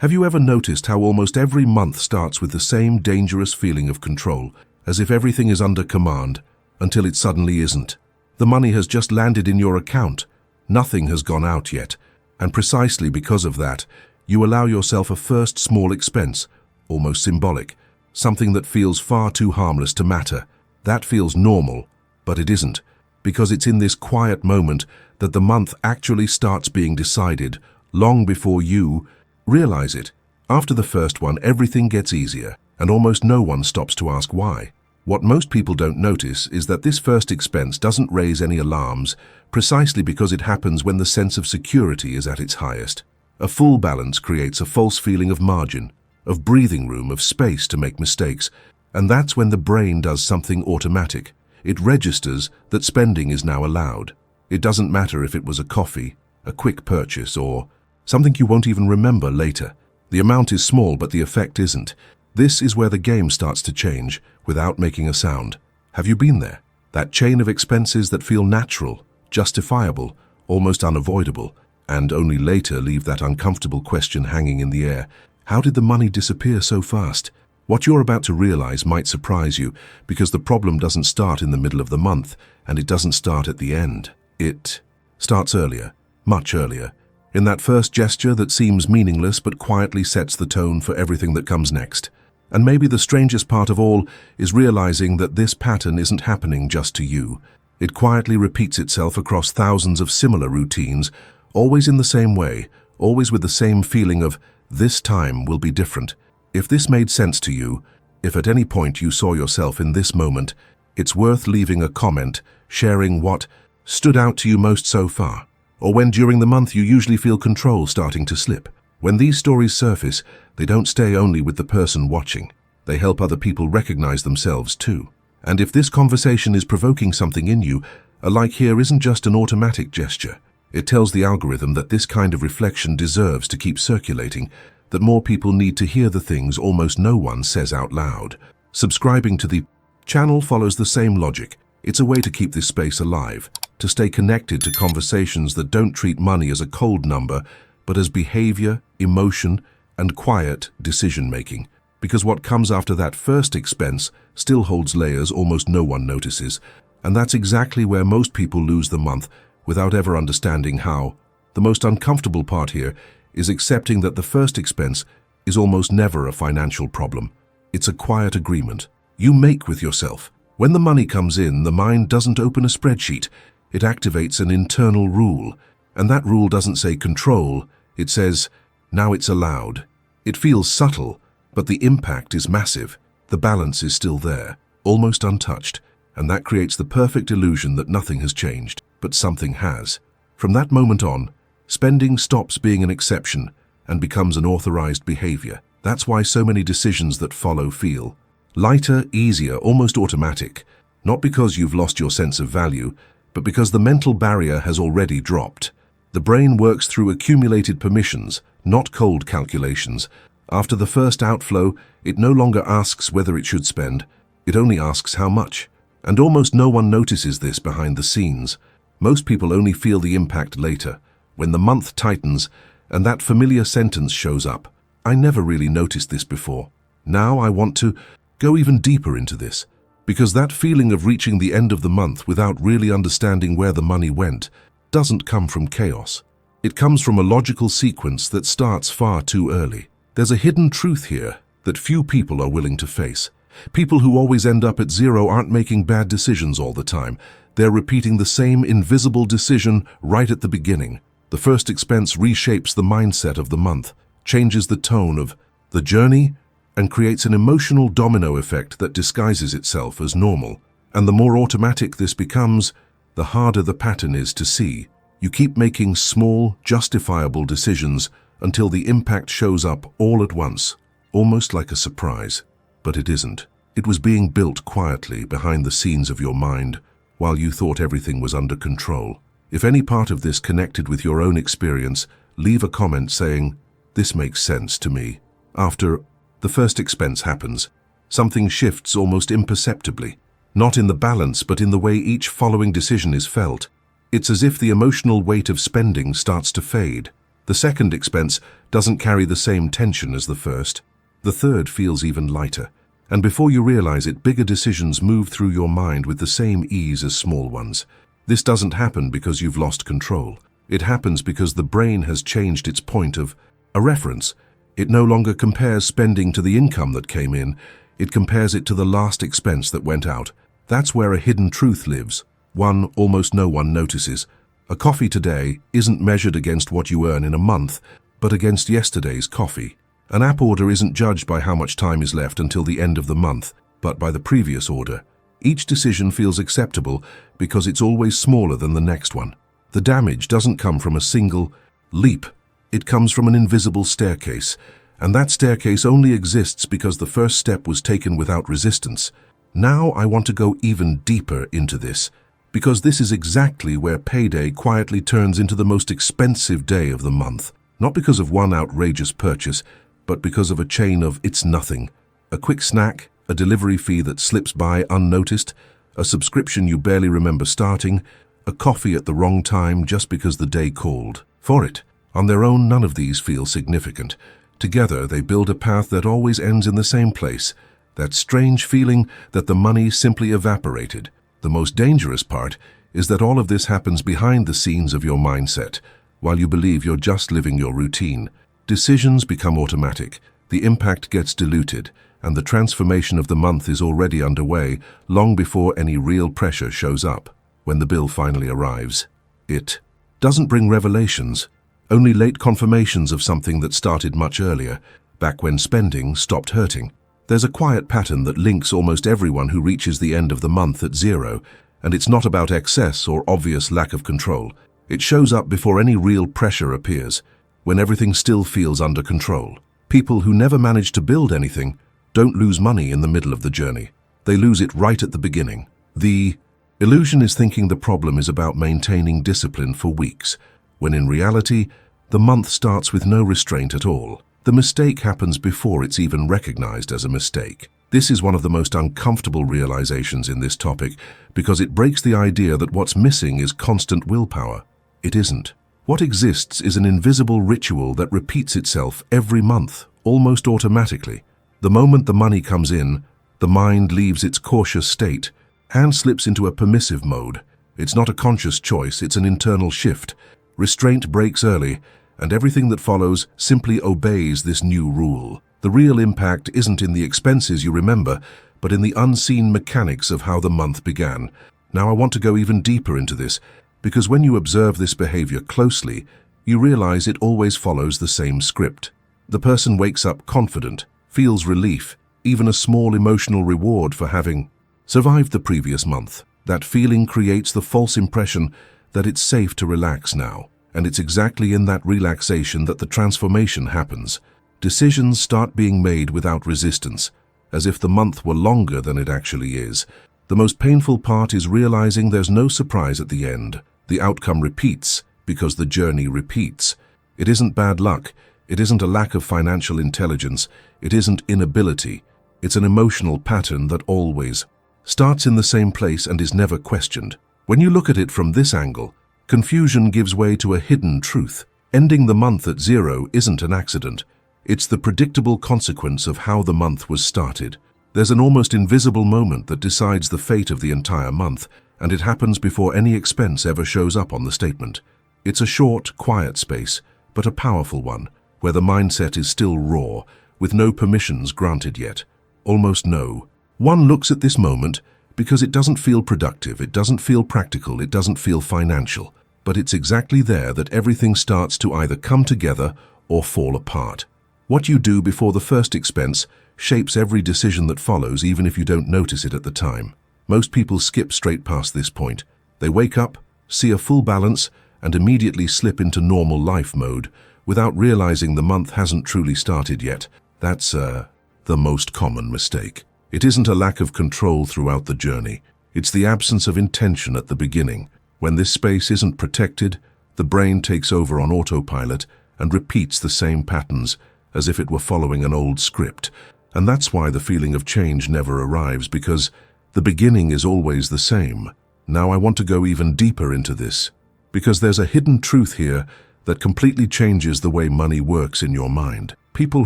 Have you ever noticed how almost every month starts with the same dangerous feeling of control, as if everything is under command, until it suddenly isn't? The money has just landed in your account. Nothing has gone out yet, and precisely because of that, you allow yourself a first small expense, almost symbolic, something that feels far too harmless to matter. That feels normal, but it isn't, because it's in this quiet moment that the month actually starts being decided, long before you realize it. After the first one, everything gets easier, and almost no one stops to ask why. What most people don't notice is that this first expense doesn't raise any alarms, precisely because it happens when the sense of security is at its highest. A full balance creates a false feeling of margin, of breathing room, of space to make mistakes, and that's when the brain does something automatic. It registers that spending is now allowed. It doesn't matter if it was a coffee, a quick purchase, or something you won't even remember later. The amount is small, but the effect isn't. This is where the game starts to change without making a sound. Have you been there? That chain of expenses that feel natural, justifiable, almost unavoidable, and only later leave that uncomfortable question hanging in the air. How did the money disappear so fast? What you're about to realize might surprise you, because the problem doesn't start in the middle of the month, and it doesn't start at the end. It starts earlier, much earlier, in that first gesture that seems meaningless but quietly sets the tone for everything that comes next. And maybe the strangest part of all is realizing that this pattern isn't happening just to you. It quietly repeats itself across thousands of similar routines, always in the same way, always with the same feeling of, this time will be different. If this made sense to you, if at any point you saw yourself in this moment, it's worth leaving a comment, sharing what stood out to you most so far, or when during the month you usually feel control starting to slip. When these stories surface, they don't stay only with the person watching. They help other people recognize themselves too. And if this conversation is provoking something in you, a like here isn't just an automatic gesture. It tells the algorithm that this kind of reflection deserves to keep circulating, that more people need to hear the things almost no one says out loud. Subscribing to the channel follows the same logic. It's a way to keep this space alive, to stay connected to conversations that don't treat money as a cold number, but as behavior, emotion, and quiet decision-making. Because what comes after that first expense still holds layers almost no one notices, and that's exactly where most people lose the month without ever understanding how. The most uncomfortable part here is accepting that the first expense is almost never a financial problem. It's a quiet agreement you make with yourself. When the money comes in, the mind doesn't open a spreadsheet. It activates an internal rule, and that rule doesn't say control. It says, now it's allowed. It feels subtle, but the impact is massive. The balance is still there, almost untouched, and that creates the perfect illusion that nothing has changed, but something has. From that moment on, spending stops being an exception and becomes an authorized behavior. That's why so many decisions that follow feel lighter, easier, almost automatic, not because you've lost your sense of value, but because the mental barrier has already dropped. The brain works through accumulated permissions, not cold calculations. After the first outflow, it no longer asks whether it should spend, it only asks how much. And almost no one notices this behind the scenes. Most people only feel the impact later, when the month tightens and that familiar sentence shows up. I never really noticed this before. Now I want to go even deeper into this, because that feeling of reaching the end of the month without really understanding where the money went doesn't come from chaos. It comes from a logical sequence that starts far too early. There's a hidden truth here that few people are willing to face. People who always end up at zero aren't making bad decisions all the time. They're repeating the same invisible decision right at the beginning. The first expense reshapes the mindset of the month, changes the tone of the journey, and creates an emotional domino effect that disguises itself as normal. And the more automatic this becomes, the harder the pattern is to see. You keep making small, justifiable decisions until the impact shows up all at once, almost like a surprise. But it isn't. It was being built quietly behind the scenes of your mind while you thought everything was under control. If any part of this connected with your own experience, leave a comment saying, "This makes sense to me." After the first expense happens, something shifts almost imperceptibly, not in the balance but in the way each following decision is felt. It's as if the emotional weight of spending starts to fade. The second expense doesn't carry the same tension as the first. The third feels even lighter. And before you realize it, bigger decisions move through your mind with the same ease as small ones. This doesn't happen because you've lost control. It happens because the brain has changed its point of a reference. It no longer compares spending to the income that came in. It compares it to the last expense that went out. That's where a hidden truth lives. One almost no one notices. A coffee today isn't measured against what you earn in a month, but against yesterday's coffee. An app order isn't judged by how much time is left until the end of the month, but by the previous order. Each decision feels acceptable because it's always smaller than the next one. The damage doesn't come from a single leap. It comes from an invisible staircase, and that staircase only exists because the first step was taken without resistance. Now I want to go even deeper into this, because this is exactly where payday quietly turns into the most expensive day of the month. Not because of one outrageous purchase, but because of a chain of it's nothing. A quick snack, a delivery fee that slips by unnoticed, a subscription you barely remember starting, a coffee at the wrong time just because the day called for it. On their own, none of these feel significant. Together, they build a path that always ends in the same place, that strange feeling that the money simply evaporated. The most dangerous part is that all of this happens behind the scenes of your mindset, while you believe you're just living your routine. Decisions become automatic, the impact gets diluted, and the transformation of the month is already underway long before any real pressure shows up. When the bill finally arrives, it doesn't bring revelations, only late confirmations of something that started much earlier, back when spending stopped hurting. There's a quiet pattern that links almost everyone who reaches the end of the month at zero, and it's not about excess or obvious lack of control. It shows up before any real pressure appears, when everything still feels under control. People who never manage to build anything don't lose money in the middle of the journey. They lose it right at the beginning. The illusion is thinking the problem is about maintaining discipline for weeks, when in reality, the month starts with no restraint at all. The mistake happens before it's even recognized as a mistake. This is one of the most uncomfortable realizations in this topic because it breaks the idea that what's missing is constant willpower. It isn't. What exists is an invisible ritual that repeats itself every month, almost automatically. The moment the money comes in, the mind leaves its cautious state and slips into a permissive mode. It's not a conscious choice, it's an internal shift. Restraint breaks early, and everything that follows simply obeys this new rule. The real impact isn't in the expenses you remember, but in the unseen mechanics of how the month began. Now I want to go even deeper into this, because when you observe this behavior closely, you realize it always follows the same script. The person wakes up confident, feels relief, even a small emotional reward for having survived the previous month. That feeling creates the false impression that it's safe to relax now. And it's exactly in that relaxation that the transformation happens. Decisions start being made without resistance, as if the month were longer than it actually is. The most painful part is realizing there's no surprise at the end. The outcome repeats because the journey repeats. It isn't bad luck. It isn't a lack of financial intelligence. It isn't inability. It's an emotional pattern that always starts in the same place and is never questioned. When you look at it from this angle, confusion gives way to a hidden truth. Ending the month at zero isn't an accident. It's the predictable consequence of how the month was started. There's an almost invisible moment that decides the fate of the entire month, and it happens before any expense ever shows up on the statement. It's a short, quiet space, but a powerful one, where the mindset is still raw, with no permissions granted yet. Almost no. One looks at this moment because it doesn't feel productive, it doesn't feel practical, it doesn't feel financial. But it's exactly there that everything starts to either come together or fall apart. What you do before the first expense shapes every decision that follows, even if you don't notice it at the time. Most people skip straight past this point. They wake up, see a full balance, and immediately slip into normal life mode without realizing the month hasn't truly started yet. That's the most common mistake. It isn't a lack of control throughout the journey. It's the absence of intention at the beginning. When this space isn't protected, the brain takes over on autopilot and repeats the same patterns as if it were following an old script. And that's why the feeling of change never arrives, because the beginning is always the same. Now I want to go even deeper into this, because there's a hidden truth here that completely changes the way money works in your mind. People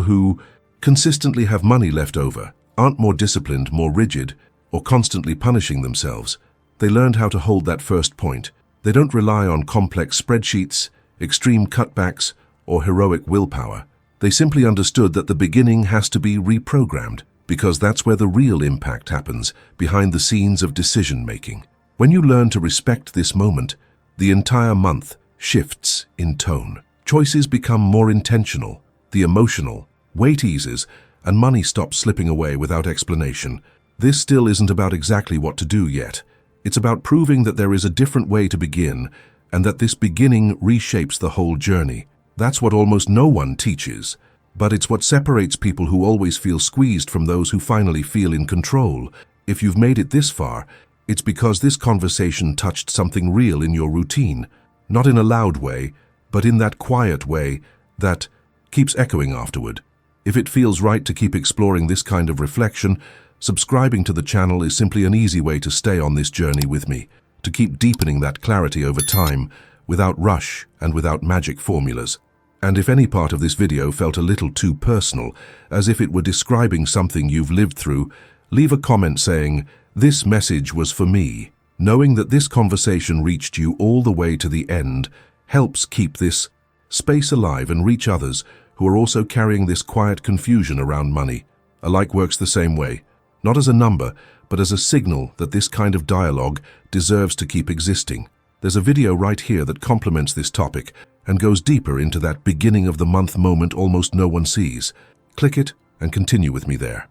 who consistently have money left over aren't more disciplined, more rigid, or constantly punishing themselves. They learned how to hold that first point. They don't rely on complex spreadsheets, extreme cutbacks, or heroic willpower. They simply understood that the beginning has to be reprogrammed, because that's where the real impact happens, behind the scenes of decision-making. When you learn to respect this moment, the entire month shifts in tone. Choices become more intentional, the emotional weight eases, and money stops slipping away without explanation. This still isn't about exactly what to do yet. It's about proving that there is a different way to begin, and that this beginning reshapes the whole journey. That's what almost no one teaches, but it's what separates people who always feel squeezed from those who finally feel in control. If you've made it this far, it's because this conversation touched something real in your routine, not in a loud way, but in that quiet way that keeps echoing afterward. If it feels right to keep exploring this kind of reflection, subscribing to the channel is simply an easy way to stay on this journey with me, to keep deepening that clarity over time, without rush and without magic formulas. And if any part of this video felt a little too personal, as if it were describing something you've lived through, leave a comment saying, "This message was for me." Knowing that this conversation reached you all the way to the end helps keep this space alive and reach others who are also carrying this quiet confusion around money. A like works the same way, not as a number, but as a signal that this kind of dialogue deserves to keep existing. There's a video right here that complements this topic and goes deeper into that beginning of the month moment almost no one sees. Click it and continue with me there.